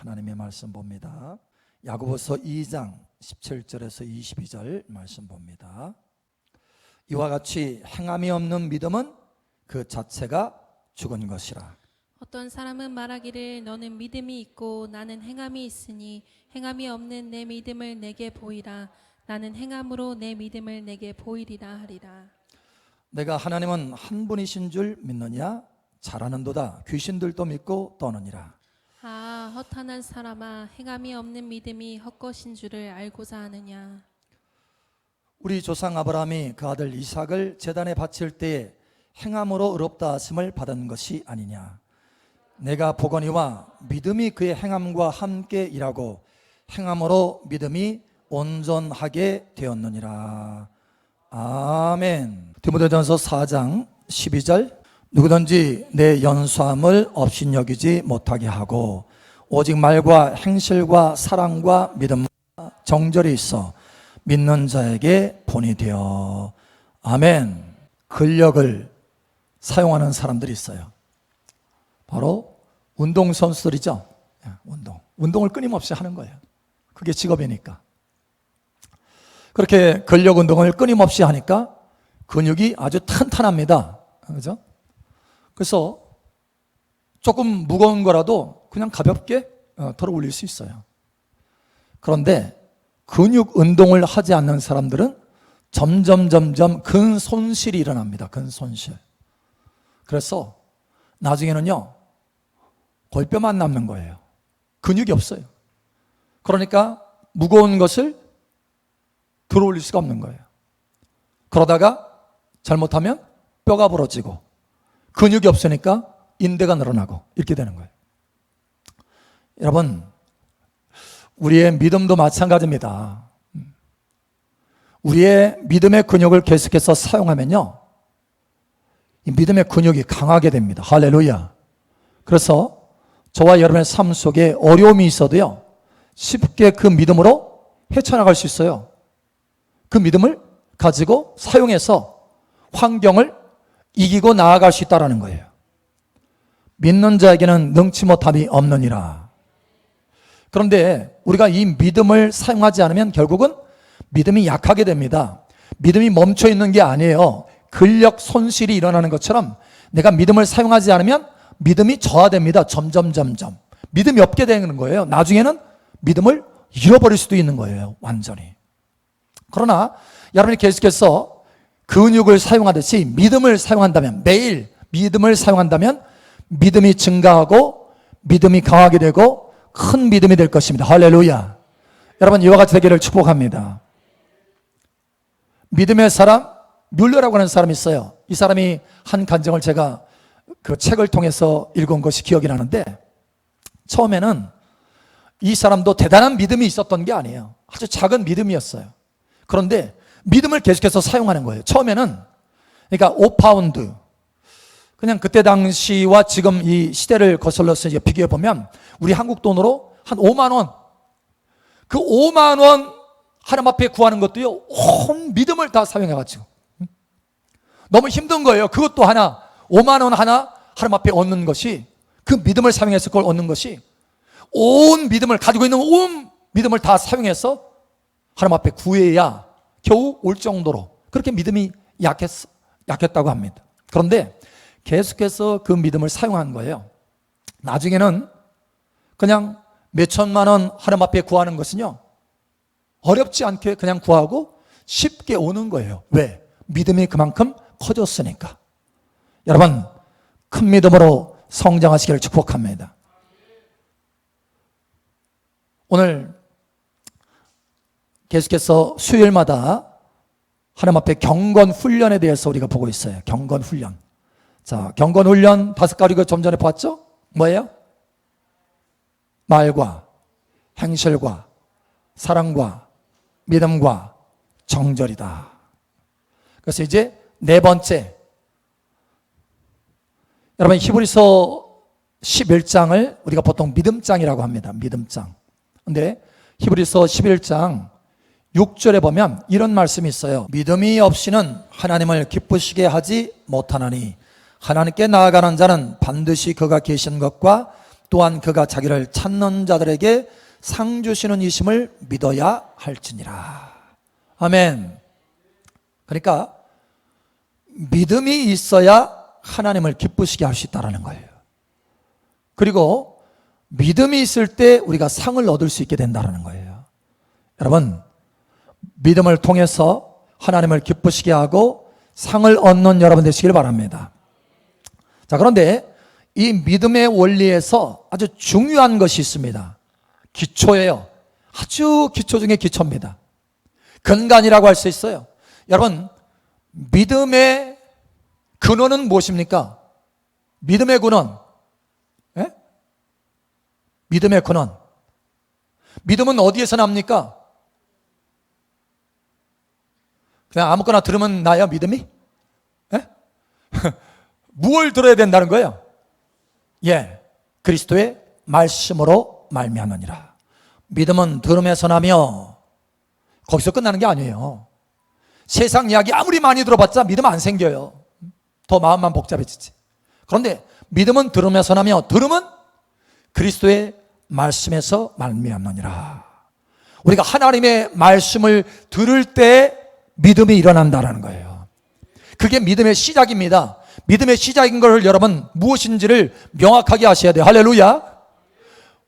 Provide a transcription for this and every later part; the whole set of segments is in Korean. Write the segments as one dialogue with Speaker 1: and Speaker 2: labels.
Speaker 1: 하나님의 말씀 봅니다. 야고보서 2장 17절에서 22절 말씀 봅니다. 이와 같이 행함이 없는 믿음은 그 자체가 죽은 것이라.
Speaker 2: 어떤 사람은 말하기를 너는 믿음이 있고 나는 행함이 있으니 행함이 없는 내 믿음을 내게 보이라. 나는 행함으로 내 믿음을 내게 보이리라 하리라.
Speaker 1: 내가 하나님은 한 분이신 줄 믿느냐? 잘하는도다. 귀신들도 믿고 떠느니라.
Speaker 2: 아, 허탄한 사람아, 행함이 없는 믿음이 헛것인 줄을 알고자 하느냐.
Speaker 1: 우리 조상 아브라함이 그 아들 이삭을 제단에 바칠 때에 행함으로 의롭다 하심을 받은 것이 아니냐. 내가 보거니와 믿음이 그의 행함과 함께 일하고 행함으로 믿음이 온전하게 되었느니라. 아멘. 디모데전서 4장 12절 누구든지 내 연수함을 업신여기지 못하게 하고 오직 말과 행실과 사랑과 믿음과 정절이 있어 믿는 자에게 본이 되어. 아멘. 근력을 사용하는 사람들이 있어요. 바로 운동선수들이죠. 운동을 끊임없이 하는 거예요. 그게 직업이니까. 그렇게 근력 운동을 끊임없이 하니까 근육이 아주 탄탄합니다. 그죠? 그래서 조금 무거운 거라도 그냥 가볍게 털어 올릴 수 있어요. 그런데 근육 운동을 하지 않는 사람들은 점점 근손실이 일어납니다. 근손실. 그래서 나중에는요, 골뼈만 남는 거예요. 근육이 없어요. 그러니까 무거운 것을 들어 올릴 수가 없는 거예요. 그러다가 잘못하면 뼈가 부러지고 근육이 없으니까 인대가 늘어나고 이렇게 되는 거예요. 여러분, 우리의 믿음도 마찬가지입니다. 우리의 믿음의 근육을 계속해서 사용하면요, 이 믿음의 근육이 강하게 됩니다. 할렐루야. 그래서 저와 여러분의 삶 속에 어려움이 있어도요, 쉽게 그 믿음으로 헤쳐나갈 수 있어요. 그 믿음을 가지고 사용해서 환경을 이기고 나아갈 수 있다는 거예요. 믿는 자에게는 능치 못함이 없느니라. 그런데 우리가 이 믿음을 사용하지 않으면 결국은 믿음이 약하게 됩니다. 믿음이 멈춰 있는 게 아니에요. 근력 손실이 일어나는 것처럼 내가 믿음을 사용하지 않으면 믿음이 저하됩니다. 점점 믿음이 없게 되는 거예요. 나중에는 믿음을 잃어버릴 수도 있는 거예요. 완전히. 그러나 여러분이 계속해서 근육을 사용하듯이 믿음을 사용한다면, 매일 믿음을 사용한다면 믿음이 증가하고 믿음이 강하게 되고 큰 믿음이 될 것입니다. 할렐루야. 여러분, 이와 같이 되기를 축복합니다. 믿음의 사람, 뮬러라고 하는 사람이 있어요. 이 사람이 한 간증을 제가 그 책을 통해서 읽은 것이 기억이 나는데, 처음에는 이 사람도 대단한 믿음이 있었던 게 아니에요. 아주 작은 믿음이었어요. 그런데 믿음을 계속해서 사용하는 거예요. 처음에는, 그러니까 5파운드, 그냥 그때 당시와 지금 이 시대를 거슬러서 이제 비교해 보면 우리 한국 돈으로 한 5만 원, 그 5만 원 하나님 앞에 구하는 것도요, 온 믿음을 다 사용해가지고 너무 힘든 거예요. 그것도 하나, 5만 원 하나 하나님 앞에 얻는 것이, 그 믿음을 사용해서 그걸 얻는 것이, 온 믿음을 가지고 있는 온 믿음을 다 사용해서 하나님 앞에 구해야 겨우 올 정도로 그렇게 믿음이 약했다고 합니다. 그런데 계속해서 그 믿음을 사용한 거예요. 나중에는 그냥 몇 천만 원 하나님 앞에 구하는 것은요, 어렵지 않게 그냥 구하고 쉽게 오는 거예요. 왜? 믿음이 그만큼 커졌으니까. 여러분, 큰 믿음으로 성장하시기를 축복합니다. 오늘 계속해서 수요일마다 하나님 앞에 경건 훈련에 대해서 우리가 보고 있어요. 경건 훈련. 자, 경건 훈련 5가지가 좀 전에 봤죠? 뭐예요? 말과 행실과 사랑과 믿음과 정절이다. 그래서 이제 4번째, 여러분, 히브리서 11장을 우리가 보통 믿음장이라고 합니다. 믿음장. 근데 히브리서 11장 6절에 보면 이런 말씀이 있어요. 믿음이 없이는 하나님을 기쁘시게 하지 못하나니 하나님께 나아가는 자는 반드시 그가 계신 것과 또한 그가 자기를 찾는 자들에게 상 주시는 이심을 믿어야 할지니라. 아멘. 그러니까 믿음이 있어야 하나님을 기쁘시게 할 수 있다는 거예요. 그리고 믿음이 있을 때 우리가 상을 얻을 수 있게 된다는 거예요. 여러분, 믿음을 통해서 하나님을 기쁘시게 하고 상을 얻는 여러분 되시길 바랍니다. 자, 그런데 이 믿음의 원리에서 아주 중요한 것이 있습니다. 기초예요. 아주 기초 중에 기초입니다. 근간이라고 할 수 있어요. 여러분, 믿음의 근원은 무엇입니까? 믿음의 근원. 예? 믿음의 근원. 믿음은 어디에서 납니까? 그냥 아무거나 들으면 나요, 믿음이? 예? 무엇을 들어야 된다는 거예요? 예, 그리스도의 말씀으로 말미암으니라. 믿음은 들음에서 나며, 거기서 끝나는 게 아니에요. 세상 이야기 아무리 많이 들어봤자 믿음 안 생겨요. 더 마음만 복잡해지지. 그런데 믿음은 들음에서 나며, 들음은 그리스도의 말씀에서 말미암으니라. 우리가 하나님의 말씀을 들을 때 믿음이 일어난다는 거예요. 그게 믿음의 시작입니다. 믿음의 시작인 걸 여러분 무엇인지를 명확하게 하셔야 돼요. 할렐루야.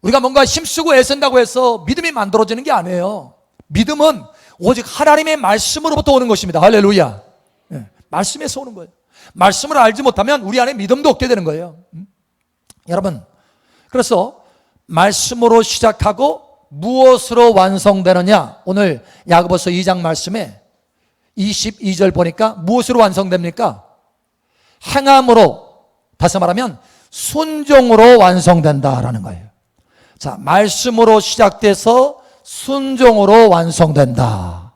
Speaker 1: 우리가 뭔가 힘쓰고 애쓴다고 해서 믿음이 만들어지는 게 아니에요. 믿음은 오직 하나님의 말씀으로부터 오는 것입니다. 할렐루야. 네, 말씀에서 오는 거예요. 말씀을 알지 못하면 우리 안에 믿음도 없게 되는 거예요. 여러분, 그래서 말씀으로 시작하고 무엇으로 완성되느냐? 오늘 야고보서 2장 말씀에 22절 보니까 무엇으로 완성됩니까? 행함으로, 다시 말하면 순종으로 완성된다라는 거예요. 자, 말씀으로 시작돼서 순종으로 완성된다.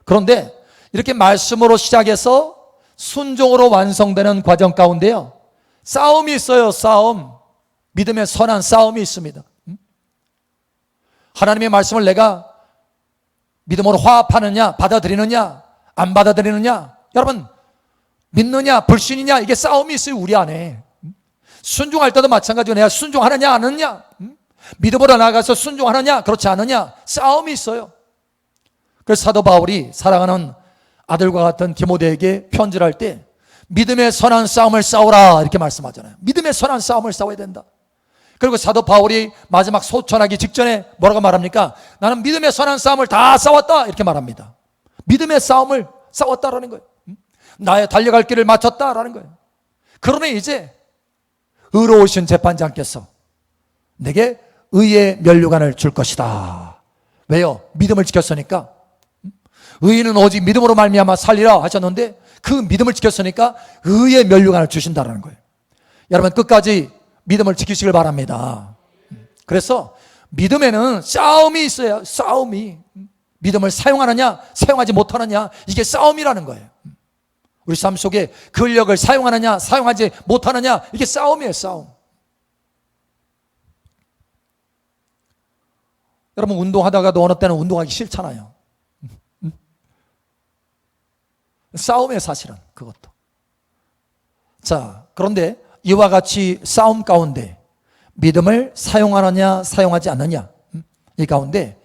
Speaker 1: 그런데 이렇게 말씀으로 시작해서 순종으로 완성되는 과정 가운데요, 싸움이 있어요. 싸움. 믿음의 선한 싸움이 있습니다. 하나님의 말씀을 내가 믿음으로 화합하느냐, 받아들이느냐, 안 받아들이느냐, 여러분, 믿느냐, 불신이냐, 이게 싸움이 있어요, 우리 안에. 순종할 때도 마찬가지로 내가 순종하느냐, 안 하느냐, 믿음으로 나아가서 순종하느냐, 그렇지 않느냐, 싸움이 있어요. 그래서 사도 바울이 사랑하는 아들과 같은 디모데에게 편지를 할 때 믿음의 선한 싸움을 싸우라 이렇게 말씀하잖아요. 믿음의 선한 싸움을 싸워야 된다. 그리고 사도 바울이 마지막 소천하기 직전에 뭐라고 말합니까? 나는 믿음의 선한 싸움을 다 싸웠다 이렇게 말합니다. 믿음의 싸움을 싸웠다라는 거예요. 나의 달려갈 길을 마쳤다라는 거예요. 그러니 이제 의로우신 재판장께서 내게 의의 면류관을 줄 것이다. 왜요? 믿음을 지켰으니까. 의인은 오직 믿음으로 말미암아 살리라 하셨는데 그 믿음을 지켰으니까 의의 면류관을 주신다는 거예요. 여러분, 끝까지 믿음을 지키시길 바랍니다. 그래서 믿음에는 싸움이 있어요. 싸움이. 믿음을 사용하느냐 사용하지 못하느냐, 이게 싸움이라는 거예요. 우리 삶 속에 근력을 사용하느냐 사용하지 못하느냐, 이게 싸움이에요. 싸움. 여러분, 운동하다가도 어느 때는 운동하기 싫잖아요. 싸움이에요, 사실은 그것도. 자, 그런데 이와 같이 싸움 가운데 믿음을 사용하느냐 사용하지 않느냐, 이 가운데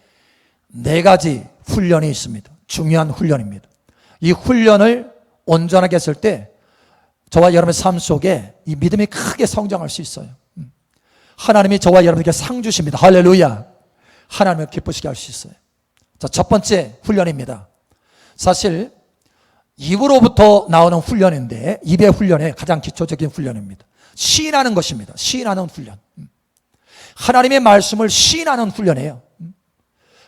Speaker 1: 네 가지 훈련이 있습니다. 중요한 훈련입니다. 이 훈련을 온전하게 했을 때 저와 여러분의 삶 속에 이 믿음이 크게 성장할 수 있어요. 하나님이 저와 여러분에게 상 주십니다. 할렐루야. 하나님을 기쁘시게 할 수 있어요. 자, 첫 번째 훈련입니다. 사실 입으로부터 나오는 훈련인데, 입의 훈련의 가장 기초적인 훈련입니다. 시인하는 것입니다. 시인하는 훈련. 하나님의 말씀을 시인하는 훈련이에요.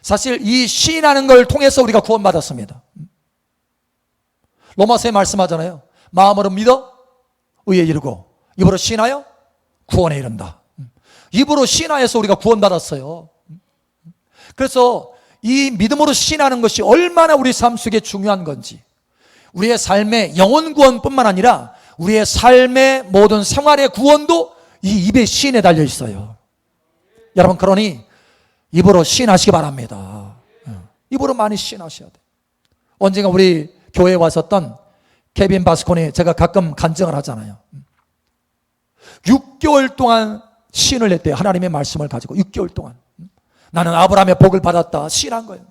Speaker 1: 사실 이 시인하는 걸 통해서 우리가 구원받았습니다. 로마서에 말씀하잖아요. 마음으로 믿어 의에 이르고 입으로 시인하여 구원에 이른다. 입으로 시인하여서 우리가 구원받았어요. 그래서 이 믿음으로 시인하는 것이 얼마나 우리 삶 속에 중요한 건지, 우리의 삶의 영혼 구원뿐만 아니라 우리의 삶의 모든 생활의 구원도 이 입의 시인에 달려 있어요. 여러분, 그러니 입으로 시인하시기 바랍니다. 입으로 많이 시인하셔야 돼요. 언젠가 우리 교회에 왔었던 케빈 바스콘이, 제가 가끔 간증을 하잖아요. 6개월 동안 시인을 냈대요. 하나님의 말씀을 가지고 6개월 동안. 나는 아브라함의 복을 받았다. 시인한 거예요.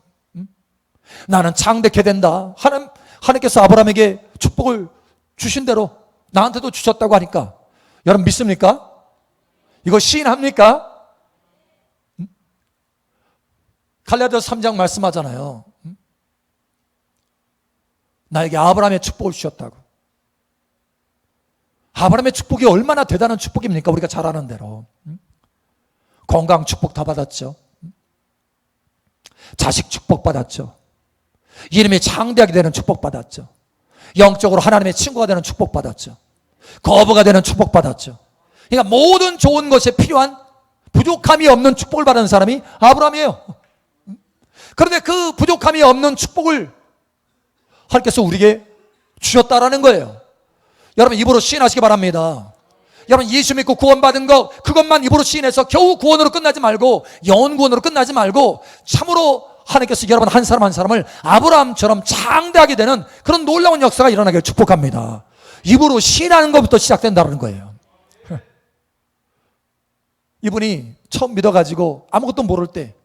Speaker 1: 나는 장대케 된다. 하나님께서 아브라함에게 축복을 주신 대로 나한테도 주셨다고 하니까 여러분 믿습니까? 이거 시인합니까? 갈라디아서 3장 말씀하잖아요. 나에게 아브라함의 축복을 주셨다고. 아브라함의 축복이 얼마나 대단한 축복입니까? 우리가 잘 아는 대로. 건강 축복 다 받았죠. 자식 축복 받았죠. 이름이 장대하게 되는 축복 받았죠. 영적으로 하나님의 친구가 되는 축복 받았죠. 거부가 되는 축복 받았죠. 그러니까 모든 좋은 것에 필요한 부족함이 없는 축복을 받은 사람이 아브라함이에요. 그런데 그 부족함이 없는 축복을 하나님께서 우리에게 주셨다라는 거예요. 여러분 입으로 시인하시기 바랍니다. 여러분 예수 믿고 구원받은 것 그것만 입으로 시인해서 겨우 구원으로 끝나지 말고 영원 구원으로 끝나지 말고 참으로 하나님께서 여러분 한 사람 한 사람을 아브라함처럼 장대하게 되는 그런 놀라운 역사가 일어나기를 축복합니다. 입으로 시인하는 것부터 시작된다는 거예요. 이분이 처음 믿어가지고 아무것도 모를 때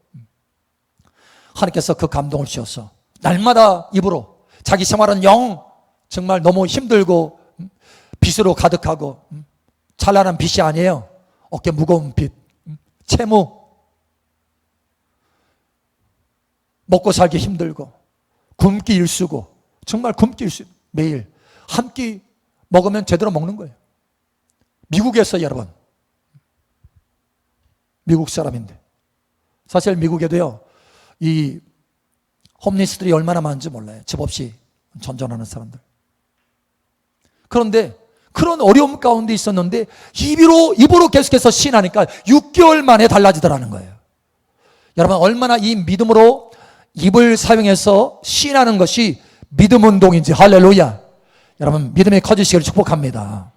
Speaker 1: 하나님께서 그 감동을 주셔서 날마다 입으로 자기 생활은 정말 너무 힘들고 빚으로 가득하고 찬란한 빚이 아니에요. 어깨 무거운 빚, 채무, 먹고 살기 힘들고 굶기 일수고 정말 굶기 일수 매일 한 끼 먹으면 제대로 먹는 거예요. 미국에서 여러분 미국 사람인데 사실 미국에도요 이 홈리스들이 얼마나 많은지 몰라요. 집 없이 전전하는 사람들. 그런데 그런 어려움 가운데 있었는데 입으로 계속해서 시인하니까 6개월 만에 달라지더라는 거예요. 여러분 얼마나 이 믿음으로 입을 사용해서 시인하는 것이 믿음 운동인지 할렐루야. 여러분 믿음이 커지시기를 축복합니다.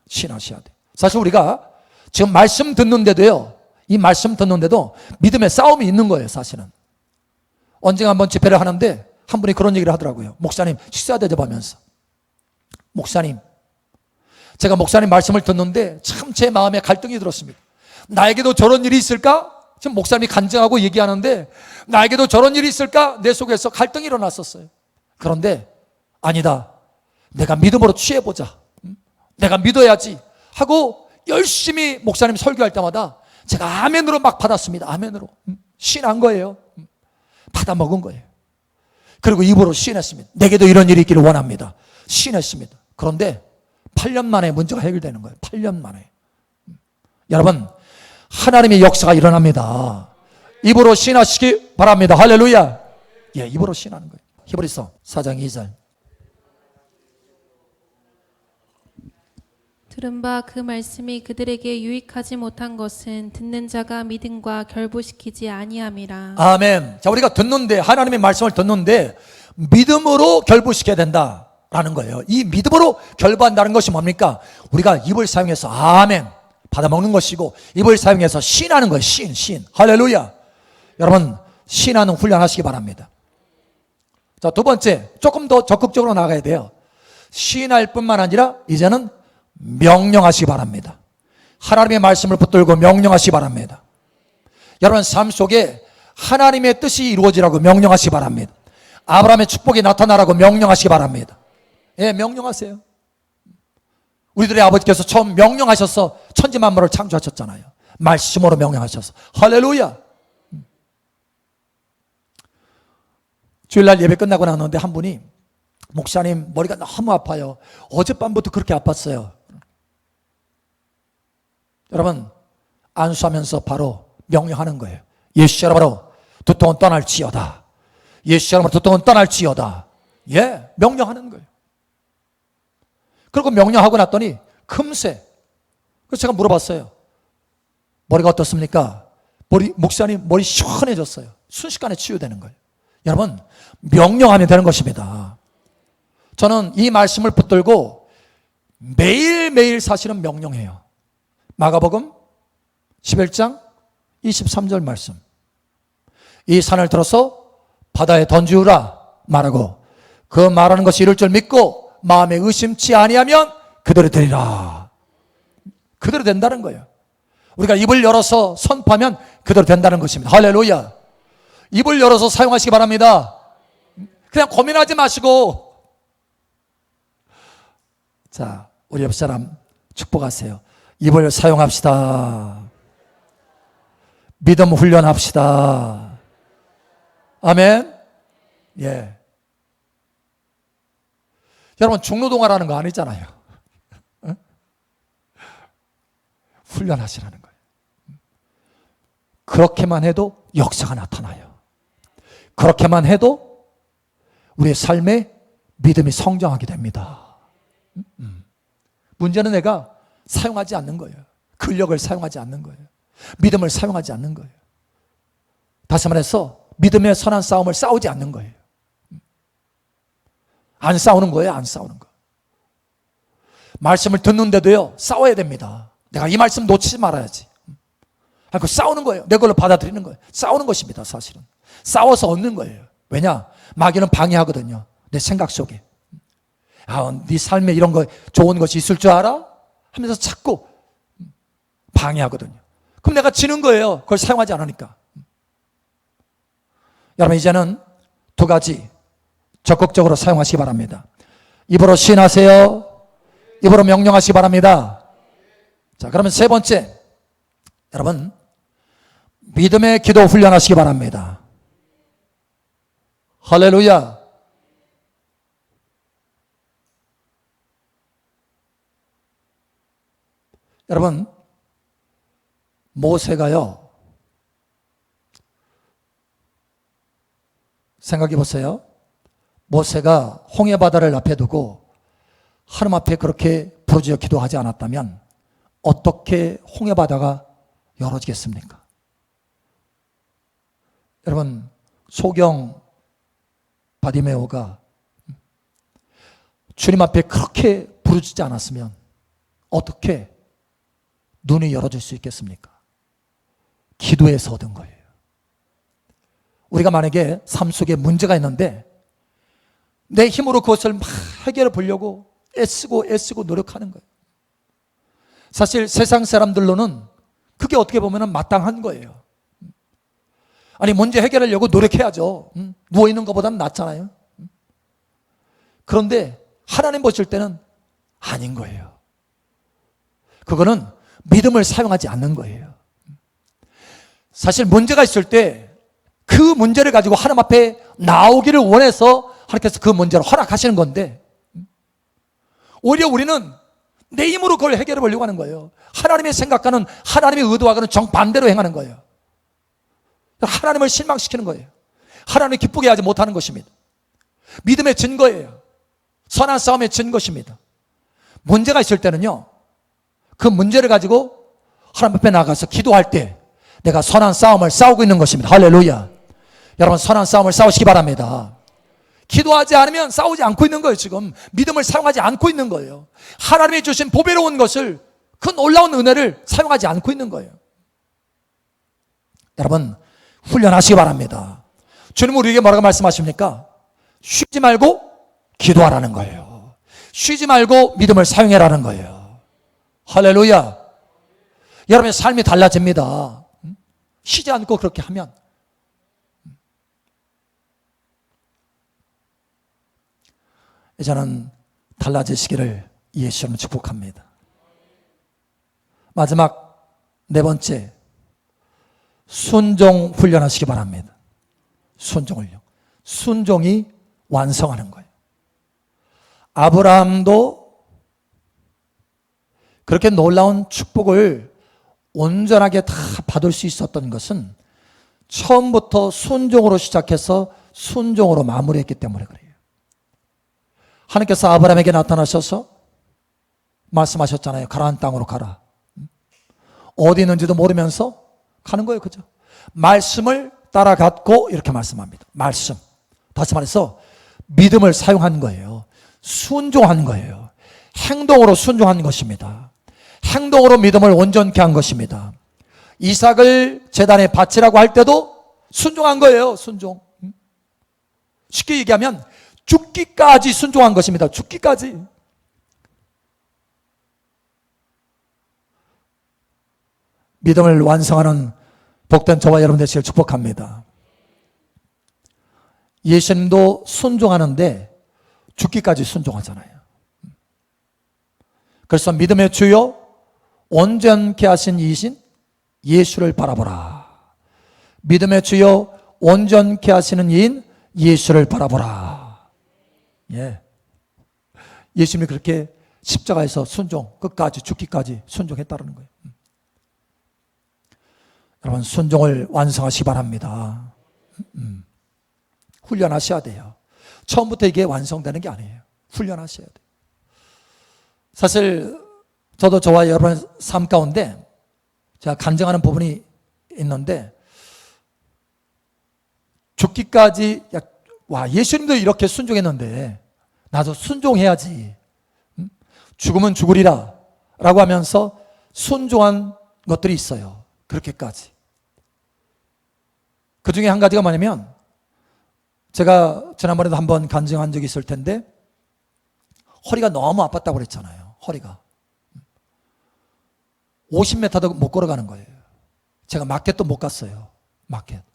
Speaker 1: 시인하셔야 돼요. 사실 우리가 지금 말씀 듣는데도요 이 말씀 듣는데도 믿음의 싸움이 있는 거예요. 사실은 언젠가 한번 집회를 하는데 한 분이 그런 얘기를 하더라고요. 목사님 식사 대접하면서 목사님 제가 목사님 말씀을 듣는데 참 제 마음에 갈등이 들었습니다. 나에게도 저런 일이 있을까? 지금 목사님이 간증하고 얘기하는데 나에게도 저런 일이 있을까? 내 속에서 갈등이 일어났었어요. 그런데 아니다. 내가 믿음으로 취해보자. 내가 믿어야지 하고 열심히 목사님 설교할 때마다 제가 아멘으로 막 받았습니다. 아멘으로. 시인한 거예요. 받아 먹은 거예요. 그리고 입으로 시인했습니다. 내게도 이런 일이 있기를 원합니다. 시인했습니다. 그런데 8년 만에 문제가 해결되는 거예요. 8년 만에. 여러분 하나님의 역사가 일어납니다. 입으로 시인하시기 바랍니다. 할렐루야. 예, 입으로 시인하는 거예요. 히브리서 4장 2절.
Speaker 2: 들은 바 그 말씀이 그들에게 유익하지 못한 것은 듣는 자가 믿음과 결부시키지 아니함이라.
Speaker 1: 아멘. 자, 우리가 듣는데 하나님의 말씀을 듣는데 믿음으로 결부시켜야 된다라는 거예요. 이 믿음으로 결부한다는 것이 뭡니까? 우리가 입을 사용해서 아멘 받아먹는 것이고 입을 사용해서 시인하는 거예요. 시인. 할렐루야. 여러분 시인하는 훈련하시기 바랍니다. 자, 두 번째 조금 더 적극적으로 나가야 돼요. 시인할 뿐만 아니라 이제는 명령하시기 바랍니다. 하나님의 말씀을 붙들고 명령하시기 바랍니다. 여러분 삶 속에 하나님의 뜻이 이루어지라고 명령하시기 바랍니다. 아브라함의 축복이 나타나라고 명령하시기 바랍니다. 예, 명령하세요. 우리들의 아버지께서 처음 명령하셔서 천지만물을 창조하셨잖아요. 말씀으로 명령하셔서. 할렐루야. 주일날 예배 끝나고 나왔는데 한 분이 목사님 머리가 너무 아파요. 어젯밤부터 그렇게 아팠어요. 여러분 안수하면서 바로 명령하는 거예요. 예수 이름으로 두통은 떠날지어다. 예수 이름으로 두통은 떠날지어다. 예, 명령하는 거예요. 그리고 명령하고 났더니 금세. 그래서 제가 물어봤어요. 머리가 어떻습니까? 목사님 머리 시원해졌어요. 순식간에 치유되는 거예요. 여러분 명령하면 되는 것입니다. 저는 이 말씀을 붙들고 매일매일 사실은 명령해요. 마가복음 11장 23절 말씀. 이 산을 들어서 바다에 던지우라 말하고 그 말하는 것이 이룰 줄 믿고 마음에 의심치 아니하면 그대로 되리라. 그대로 된다는 거예요. 우리가 입을 열어서 선포하면 그대로 된다는 것입니다. 할렐루야. 입을 열어서 사용하시기 바랍니다. 그냥 고민하지 마시고. 자, 우리 옆 사람 축복하세요. 입을 사용합시다. 믿음 훈련합시다. 아멘. 예. 여러분, 중노동하라는 거 아니잖아요. 응? 훈련하시라는 거예요. 그렇게만 해도 역사가 나타나요. 그렇게만 해도 우리의 삶에 믿음이 성장하게 됩니다. 문제는 내가 사용하지 않는 거예요. 근력을 사용하지 않는 거예요. 믿음을 사용하지 않는 거예요. 다시 말해서 믿음의 선한 싸움을 싸우지 않는 거예요. 안 싸우는 거예요. 안 싸우는 거. 말씀을 듣는데도요, 싸워야 됩니다. 내가 이 말씀 놓치지 말아야지. 그 싸우는 거예요. 내 걸로 받아들이는 거예요. 싸우는 것입니다. 사실은 싸워서 얻는 거예요. 왜냐? 마귀는 방해하거든요. 내 생각 속에. 네 삶에 이런 거 좋은 것이 있을 줄 알아? 하면서 자꾸 방해하거든요. 그럼 내가 지는 거예요. 그걸 사용하지 않으니까. 여러분, 이제는 두 가지 적극적으로 사용하시기 바랍니다. 입으로 시인하세요. 입으로 명령하시기 바랍니다. 자, 그러면 세 번째, 여러분, 믿음의 기도 훈련하시기 바랍니다. 할렐루야. 여러분, 모세가요, 생각해 보세요. 모세가 홍해바다를 앞에 두고 하나님 앞에 그렇게 부르짖어 기도하지 않았다면 어떻게 홍해바다가 열어지겠습니까? 여러분, 소경 바디메오가 주님 앞에 그렇게 부르짖지 않았으면 어떻게 눈이 열어질 수 있겠습니까? 기도에서 얻은 거예요. 우리가 만약에 삶 속에 문제가 있는데 내 힘으로 그것을 막 해결해 보려고 애쓰고 노력하는 거예요. 사실 세상 사람들로는 그게 어떻게 보면 마땅한 거예요. 아니, 문제 해결하려고 노력해야죠. 누워있는 것보다는 낫잖아요. 그런데 하나님 보실 때는 아닌 거예요. 그거는 믿음을 사용하지 않는 거예요. 사실 문제가 있을 때 그 문제를 가지고 하나님 앞에 나오기를 원해서 하나님께서 그 문제를 허락하시는 건데, 오히려 우리는 내 힘으로 그걸 해결해 보려고 하는 거예요. 하나님의 생각과는, 하나님의 의도와는 정반대로 행하는 거예요. 하나님을 실망시키는 거예요. 하나님을 기쁘게 하지 못하는 것입니다. 믿음의 증거예요. 선한 싸움의 증거입니다. 문제가 있을 때는요, 그 문제를 가지고 하나님 앞에 나가서 기도할 때 내가 선한 싸움을 싸우고 있는 것입니다. 할렐루야. 여러분, 선한 싸움을 싸우시기 바랍니다. 기도하지 않으면 싸우지 않고 있는 거예요. 지금 믿음을 사용하지 않고 있는 거예요. 하나님이 주신 보배로운 것을, 그 놀라운 은혜를 사용하지 않고 있는 거예요. 여러분, 훈련하시기 바랍니다. 주님은 우리에게 뭐라고 말씀하십니까? 쉬지 말고 기도하라는 거예요. 쉬지 말고 믿음을 사용해라는 거예요. 할렐루야. 여러분의 삶이 달라집니다. 쉬지 않고 그렇게 하면. 저는 달라지시기를 예수님을 축복합니다. 마지막 네 번째, 순종 훈련하시기 바랍니다. 순종 훈련. 순종이 완성하는 거예요. 아브라함도 그렇게 놀라운 축복을 온전하게 다 받을 수 있었던 것은 처음부터 순종으로 시작해서 순종으로 마무리했기 때문에 그래요. 하나님께서 아브라함에게 나타나셔서 말씀하셨잖아요. 가나안 땅으로 가라. 어디 있는지도 모르면서 가는 거예요. 그죠? 말씀을 따라갔고 이렇게 말씀합니다. 말씀. 다시 말해서 믿음을 사용한 거예요. 순종한 거예요. 행동으로 순종한 것입니다. 행동으로 믿음을 온전케 한 것입니다. 이삭을 제단에 바치라고 할 때도 순종한 거예요. 순종. 쉽게 얘기하면 죽기까지 순종한 것입니다. 죽기까지. 믿음을 완성하는 복된 저와 여러분 되시길 축복합니다. 예수님도 순종하는데 죽기까지 순종하잖아요. 그래서 믿음의 주요 온전케 하신 이신 예수를 바라보라. 믿음의 주요 온전케 하시는 이인 예수를 바라보라. 예. 예수님이 그렇게 십자가에서 순종, 끝까지 죽기까지 순종했다는 거예요. 여러분, 순종을 완성하시기 바랍니다. 훈련하셔야 돼요. 처음부터 이게 완성되는 게 아니에요. 훈련하셔야 돼요. 사실 저도 저와 여러분의 삶 가운데 제가 간증하는 부분이 있는데, 죽기까지, 와, 예수님도 이렇게 순종했는데 나도 순종해야지. 죽으면 죽으리라 라고 하면서 순종한 것들이 있어요. 그렇게까지. 그 중에 한 가지가 뭐냐면, 제가 지난번에도 한번 간증한 적이 있을 텐데, 허리가 너무 아팠다고 그랬잖아요. 허리가 50m도 못 걸어가는 거예요. 제가 마켓도 못 갔어요.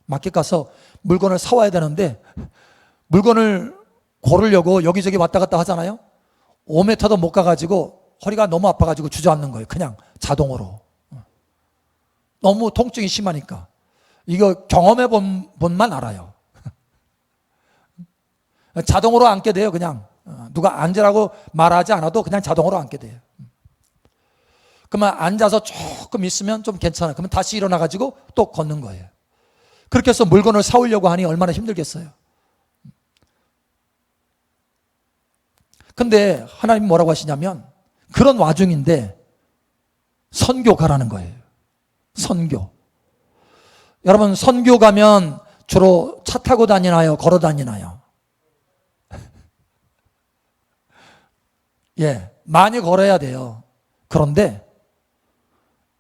Speaker 1: 마켓 가서 물건을 사와야 되는데, 물건을 고르려고 여기저기 왔다 갔다 하잖아요. 5m도 못 가가지고 허리가 너무 아파가지고 주저앉는 거예요. 그냥 자동으로. 너무 통증이 심하니까. 이거 경험해 본 분만 알아요. 자동으로 앉게 돼요. 그냥 누가 앉으라고 말하지 않아도 그냥 자동으로 앉게 돼요. 그러면 앉아서 조금 있으면 좀 괜찮아요. 그러면 다시 일어나가지고 또 걷는 거예요. 그렇게 해서 물건을 사오려고 하니 얼마나 힘들겠어요. 근데 하나님이 뭐라고 하시냐면, 그런 와중인데 선교 가라는 거예요. 선교. 여러분, 선교 가면 주로 차 타고 다니나요? 걸어 다니나요? 예, 많이 걸어야 돼요. 그런데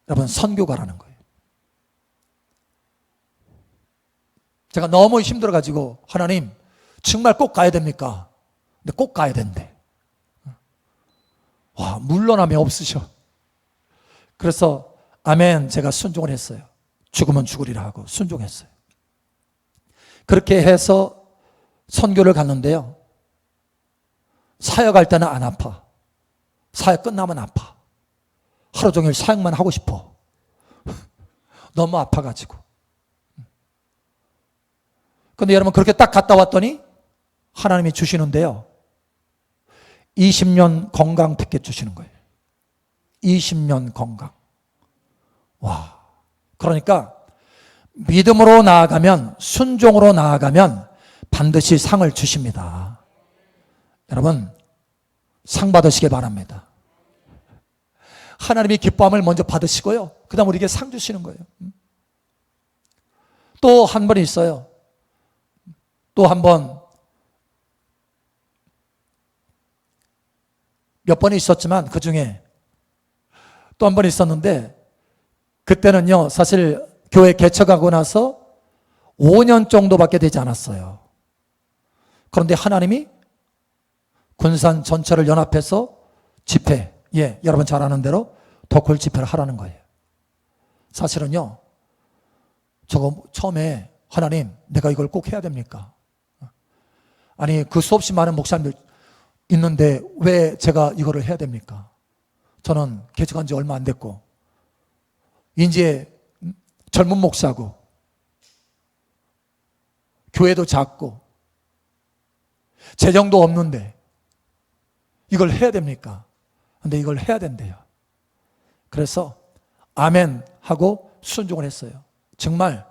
Speaker 1: 여러분, 선교 가라는 거예요. 제가 너무 힘들어가지고, 하나님 정말 꼭 가야 됩니까? 근데 꼭 가야 된대. 와, 물러남이 없으셔. 그래서 아멘, 제가 순종을 했어요. 죽으면 죽으리라 하고 순종했어요. 그렇게 해서 선교를 갔는데요, 사역할 때는 안 아파. 사역 끝나면 아파. 하루 종일 사역만 하고 싶어. 너무 아파가지고. 근데 여러분, 그렇게 딱 갔다 왔더니 하나님이 주시는데요, 20년 건강 티켓 주시는 거예요. 20년 건강. 와. 그러니까 믿음으로 나아가면, 순종으로 나아가면 반드시 상을 주십니다. 여러분, 상 받으시길 바랍니다. 하나님이 기뻐함을 먼저 받으시고요, 그 다음 우리에게 상 주시는 거예요. 또 한 번이 있어요. 또 한 번, 몇 번이 있었지만 그 중에 또 한 번 있었는데, 그때는요, 사실 교회 개척하고 나서 5년 정도밖에 되지 않았어요. 그런데 하나님이 군산 전체를 연합해서 집회, 예, 여러분 잘 아는 대로 덕홀 집회를 하라는 거예요. 사실은요, 저거 처음에 하나님, 내가 이걸 꼭 해야 됩니까? 아니, 그 수없이 많은 목사님들 있는데 왜 제가 이거를 해야 됩니까? 저는 개척한 지 얼마 안 됐고, 이제 젊은 목사고, 교회도 작고, 재정도 없는데 이걸 해야 됩니까? 근데 이걸 해야 된대요. 그래서 아멘 하고 순종을 했어요. 정말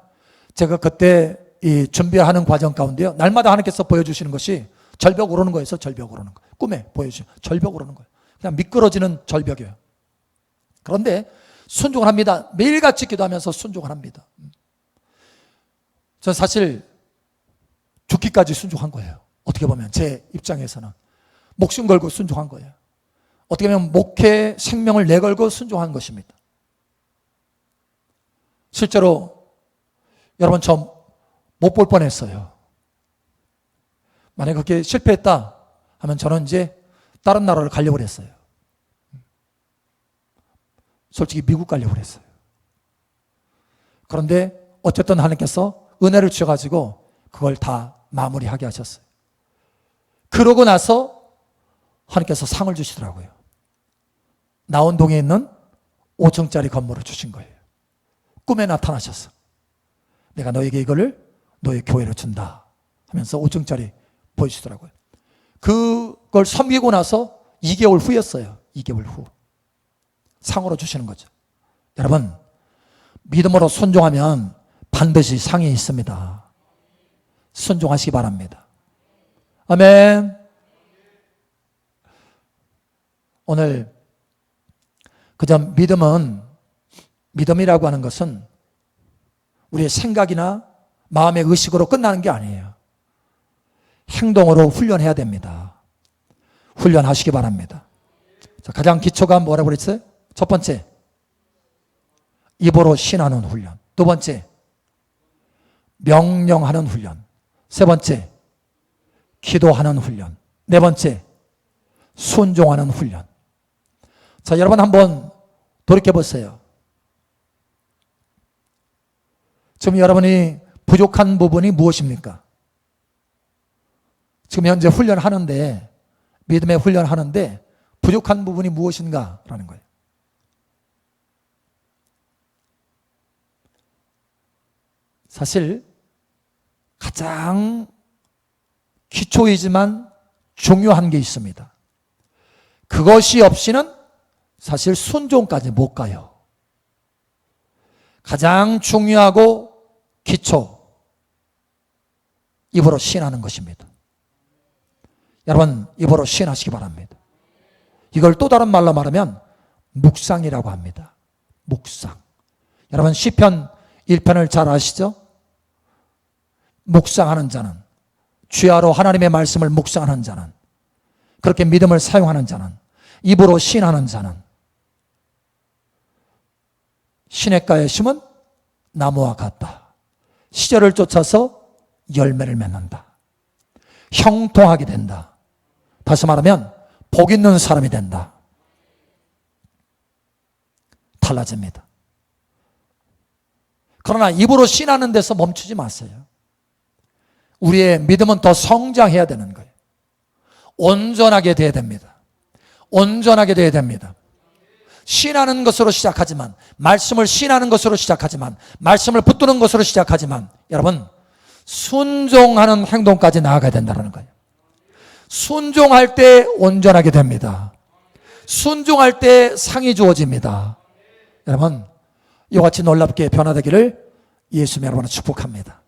Speaker 1: 제가 그때 이 준비하는 과정 가운데요, 날마다 하나님께서 보여주시는 것이 절벽 오르는 거에서 절벽 오르는 거예요. 꿈에 보여주시는 절벽 오르는 거예요. 그냥 미끄러지는 절벽이에요. 그런데 순종을 합니다. 매일같이 기도하면서 순종을 합니다. 저는 사실 죽기까지 순종한 거예요. 어떻게 보면 제 입장에서는 목숨 걸고 순종한 거예요. 어떻게 보면 목회 생명을 내걸고 순종한 것입니다. 실제로 여러분, 저 못 볼 뻔했어요. 만약에 그렇게 실패했다 하면 저는 이제 다른 나라를 가려고 했어요. 솔직히 미국 가려고 했어요. 그런데 어쨌든 하나님께서 은혜를 주셔가지고 그걸 다 마무리하게 하셨어요. 그러고 나서 하나님께서 상을 주시더라고요. 나온동에 있는 5층짜리 건물을 주신 거예요. 꿈에 나타나셔서 내가 너에게 이거를 너의 교회로 준다 하면서 5층짜리 보여주시더라고요. 그걸 섬기고 나서 2개월 후였어요. 2개월 후 상으로 주시는 거죠. 여러분, 믿음으로 순종하면 반드시 상이 있습니다. 순종하시기 바랍니다. 아멘. 오늘 그저 믿음이라고 하는 것은 우리의 생각이나 마음의 의식으로 끝나는 게 아니에요. 행동으로 훈련해야 됩니다. 훈련하시기 바랍니다. 자, 가장 기초가 뭐라고 그랬어요? 첫 번째, 입으로 신하는 훈련. 두 번째, 명령하는 훈련. 세 번째, 기도하는 훈련. 네 번째, 순종하는 훈련. 자, 여러분 한번 돌이켜보세요. 지금 여러분이 부족한 부분이 무엇입니까? 지금 현재 훈련하는데, 믿음의 훈련하는데 부족한 부분이 무엇인가라는 거예요. 사실 가장 기초이지만 중요한 게 있습니다. 그것이 없이는 사실 순종까지 못 가요. 가장 중요하고 기초, 입으로 시인하는 것입니다. 여러분, 입으로 시인하시기 바랍니다. 이걸 또 다른 말로 말하면 묵상이라고 합니다. 묵상. 여러분, 시편 1편을 잘 아시죠? 묵상하는 자는, 주야로 하나님의 말씀을 묵상하는 자는, 그렇게 믿음을 사용하는 자는, 입으로 시인하는 자는 시냇가에 심은 나무와 같다. 시절을 쫓아서 열매를 맺는다. 형통하게 된다. 다시 말하면 복 있는 사람이 된다. 달라집니다. 그러나 입으로 신하는 데서 멈추지 마세요. 우리의 믿음은 더 성장해야 되는 거예요. 온전하게 돼야 됩니다. 온전하게 돼야 됩니다. 신하는 것으로 시작하지만, 말씀을 신하는 것으로 시작하지만, 말씀을 붙드는 것으로 시작하지만, 여러분, 순종하는 행동까지 나아가야 된다는 거예요. 순종할 때 온전하게 됩니다. 순종할 때 상이 주어집니다. 여러분, 이와 같이 놀랍게 변화되기를 예수님 여러분을 축복합니다.